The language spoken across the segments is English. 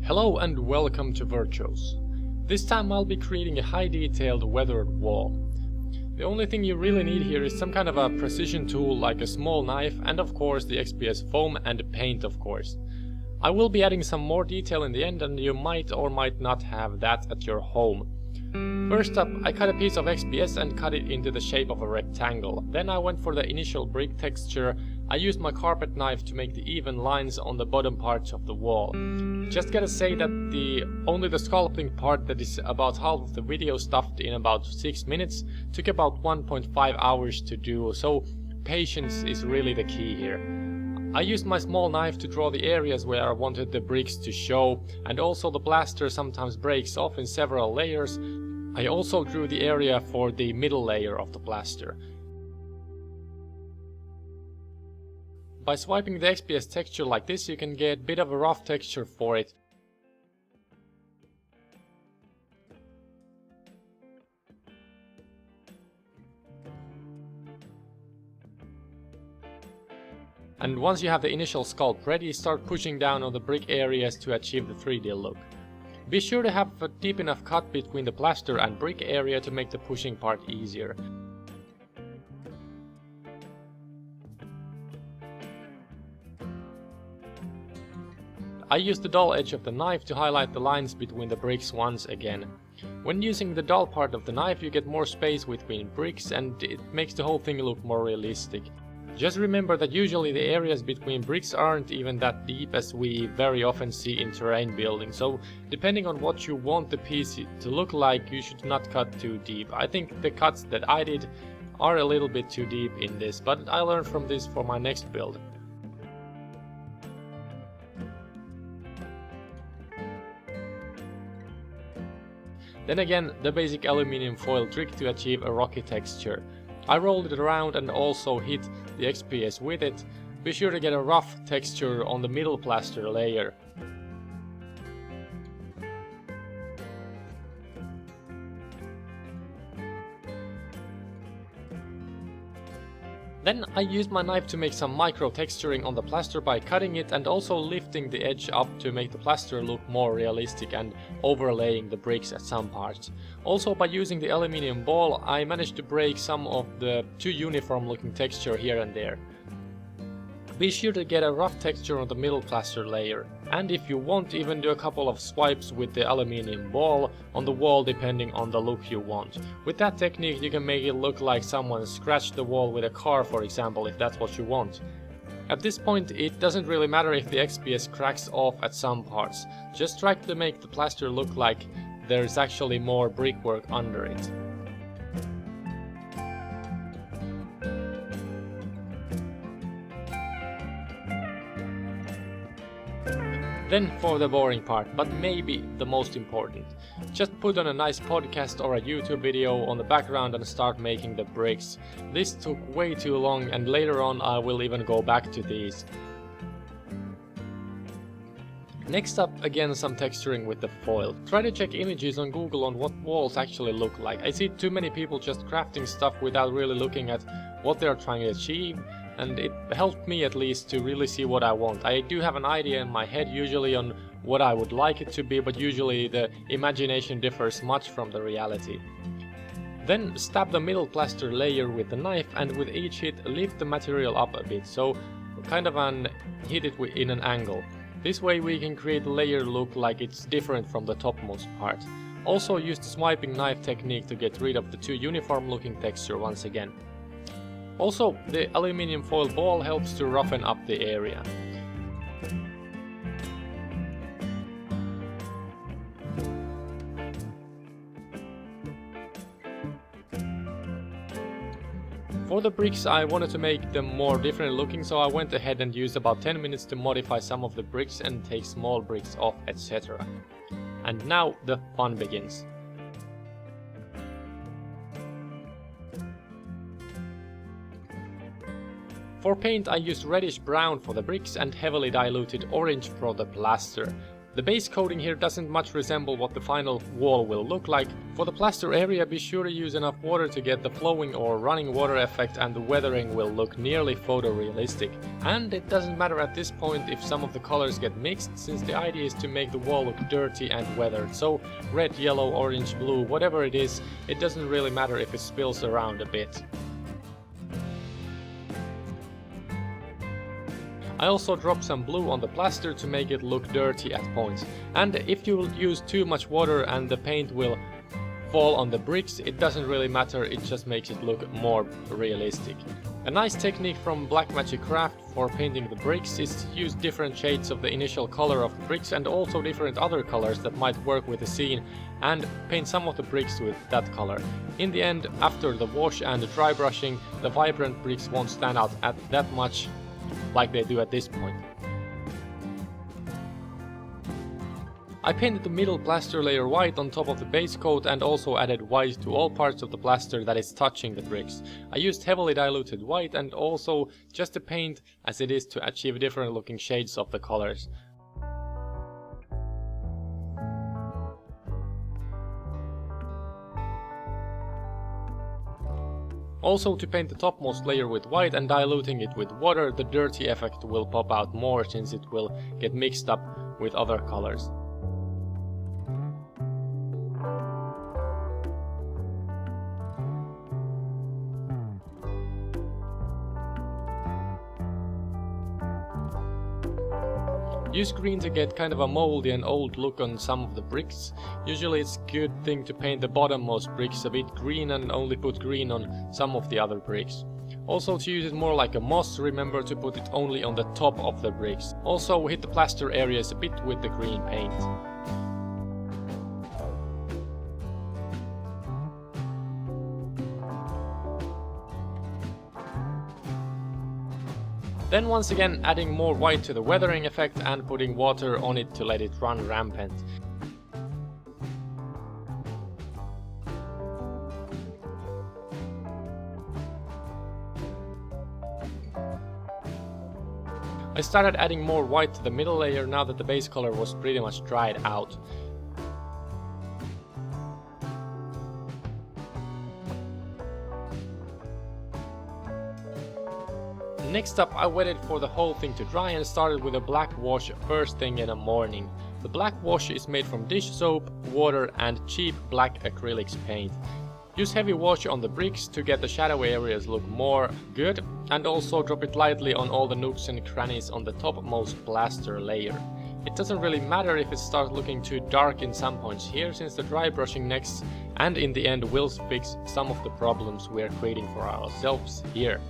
Hello and welcome to Virtuos. This time I'll be creating a high detailed weathered wall. The only thing you really need here is some kind of a precision tool like a small knife and of course the XPS foam and paint of course. I will be adding some more detail in the end and you might or might not have that at your home. First up, I cut a piece of XPS and cut it into the shape of a rectangle. Then I went for the initial brick texture. I used my carpet knife to make the even lines on the bottom parts of the wall. Just gotta say that only the sculpting part, that is about half of the video stuffed in about 6 minutes, took about 1.5 hours to do, so patience is really the key here. I used my small knife to draw the areas where I wanted the bricks to show, and also the plaster sometimes breaks off in several layers. I also drew the area for the middle layer of the plaster. By swiping the XPS texture like this, you can get a bit of a rough texture for it. And once you have the initial sculpt ready, start pushing down on the brick areas to achieve the 3D look. Be sure to have a deep enough cut between the plaster and brick area to make the pushing part easier. I used the dull edge of the knife to highlight the lines between the bricks once again. When using the dull part of the knife you get more space between bricks and it makes the whole thing look more realistic. Just remember that usually the areas between bricks aren't even that deep as we very often see in terrain building, so depending on what you want the piece to look like, you should not cut too deep. I think the cuts that I did are a little bit too deep in this, but I learned from this for my next build. Then again, the basic aluminium foil trick to achieve a rocky texture. I rolled it around and also hit the XPS with it. Be sure to get a rough texture on the middle plaster layer. Then I used my knife to make some micro texturing on the plaster by cutting it and also lifting the edge up to make the plaster look more realistic and overlaying the bricks at some parts. Also by using the aluminium ball I managed to break some of the too uniform looking texture here and there. Be sure to get a rough texture on the middle plaster layer, and if you want, even do a couple of swipes with the aluminium ball on the wall depending on the look you want. With that technique you can make it look like someone scratched the wall with a car, for example, if that's what you want. At this point it doesn't really matter if the XPS cracks off at some parts, just try to make the plaster look like there's actually more brickwork under it. Then for the boring part, but maybe the most important. Just put on a nice podcast or a YouTube video on the background and start making the bricks. This took way too long and later on I will even go back to these. Next up, again some texturing with the foil. Try to check images on Google on what walls actually look like. I see too many people just crafting stuff without really looking at what they're trying to achieve. And it helped me at least to really see what I want. I do have an idea in my head usually on what I would like it to be, but usually the imagination differs much from the reality. Then stab the middle plaster layer with the knife and with each hit lift the material up a bit, so kind of hit it in an angle. This way we can create the layer look like it's different from the topmost part. Also use the swiping knife technique to get rid of the too uniform looking texture once again. Also, the aluminium foil ball helps to roughen up the area. For the bricks I wanted to make them more different looking, so I went ahead and used about 10 minutes to modify some of the bricks and take small bricks off, etc. And now the fun begins. For paint I used reddish brown for the bricks and heavily diluted orange for the plaster. The base coating here doesn't much resemble what the final wall will look like. For the plaster area, be sure to use enough water to get the flowing or running water effect, and the weathering will look nearly photorealistic. And it doesn't matter at this point if some of the colors get mixed, since the idea is to make the wall look dirty and weathered. So red, yellow, orange, blue, whatever it is, it doesn't really matter if it spills around a bit. I also dropped some blue on the plaster to make it look dirty at points. And if you use too much water and the paint will fall on the bricks, it doesn't really matter, it just makes it look more realistic. A nice technique from XPS-craft for painting the bricks is to use different shades of the initial color of the bricks and also different other colors that might work with the scene, and paint some of the bricks with that color. In the end, after the wash and the dry brushing, the vibrant bricks won't stand out at that much like they do at this point. I painted the middle plaster layer white on top of the base coat and also added white to all parts of the plaster that is touching the bricks. I used heavily diluted white and also just the paint as it is to achieve different looking shades of the colors. Also, to paint the topmost layer with white and diluting it with water, the dirty effect will pop out more since it will get mixed up with other colors. Use green to get kind of a moldy and old look on some of the bricks. Usually it's a good thing to paint the bottommost bricks a bit green and only put green on some of the other bricks. Also, to use it more like a moss, remember to put it only on the top of the bricks. Also hit the plaster areas a bit with the green paint. Then once again adding more white to the weathering effect and putting water on it to let it run rampant. I started adding more white to the middle layer now that the base color was pretty much dried out. Next up, I waited for the whole thing to dry and started with a black wash first thing in the morning. The black wash is made from dish soap, water and cheap black acrylics paint. Use heavy wash on the bricks to get the shadowy areas look more good, and also drop it lightly on all the nooks and crannies on the topmost plaster layer. It doesn't really matter if it starts looking too dark in some points here, since the dry brushing next and in the end will fix some of the problems we are creating for ourselves here.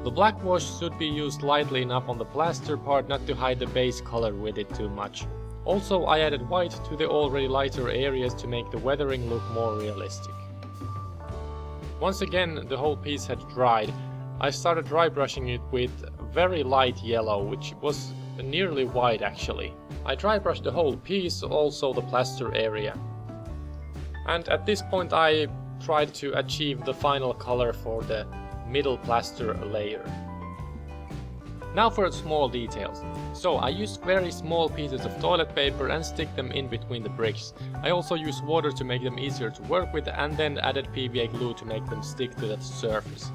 The black wash should be used lightly enough on the plaster part not to hide the base color with it too much. Also, I added white to the already lighter areas to make the weathering look more realistic. Once again the whole piece had dried, I started dry brushing it with very light yellow, which was nearly white actually. I dry brushed the whole piece, also the plaster area. And at this point I tried to achieve the final color for the middle plaster layer. Now for the small details. So I used very small pieces of toilet paper and stick them in between the bricks. I also used water to make them easier to work with and then added PVA glue to make them stick to the surface.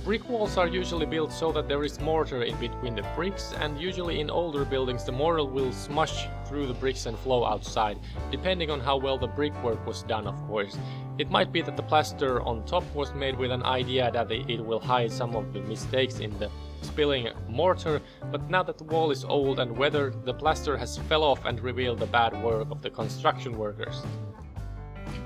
Brick walls are usually built so that there is mortar in between the bricks, and usually in older buildings the mortar will smush through the bricks and flow outside, depending on how well the brickwork was done, of course. It might be that the plaster on top was made with an idea that it will hide some of the mistakes in the spilling mortar, but now that the wall is old and weathered, the plaster has fell off and revealed the bad work of the construction workers.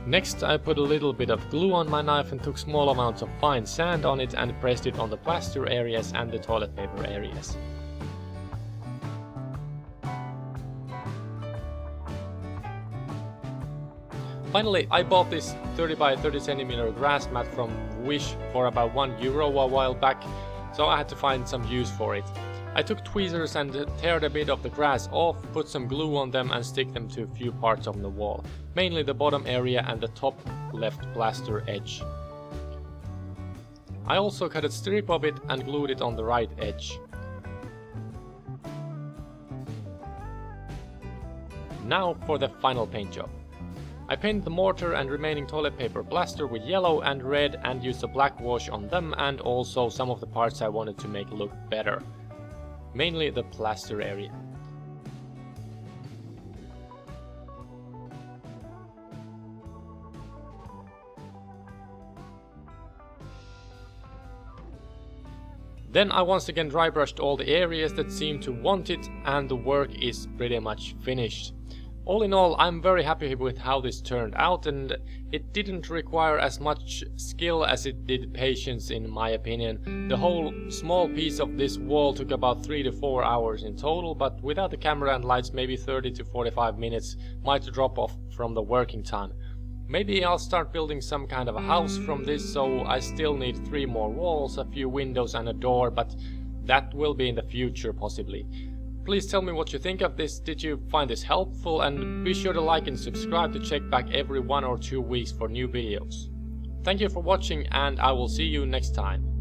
Next, I put a little bit of glue on my knife and took small amounts of fine sand on it and pressed it on the plaster areas and the toilet paper areas. Finally, I bought this 30 by 30 cm grass mat from Wish for about €1 a while back, so I had to find some use for it. I took tweezers and teared a bit of the grass off, put some glue on them and stick them to a few parts of the wall, mainly the bottom area and the top left plaster edge. I also cut a strip of it and glued it on the right edge. Now for the final paint job. I painted the mortar and remaining toilet paper plaster with yellow and red and used a black wash on them and also some of the parts I wanted to make look better. Mainly the plaster area. Then I once again dry brushed all the areas that seemed to want it, and the work is pretty much finished. All in all, I'm very happy with how this turned out, and it didn't require as much skill as it did patience in my opinion. The whole small piece of this wall took about 3 to 4 hours in total, but without the camera and lights maybe 30 to 45 minutes might drop off from the working time. Maybe I'll start building some kind of a house from this, so I still need 3 more walls, a few windows and a door, but that will be in the future possibly. Please tell me what you think of this, did you find this helpful, and be sure to like and subscribe to check back every 1 or 2 weeks for new videos. Thank you for watching, and I will see you next time.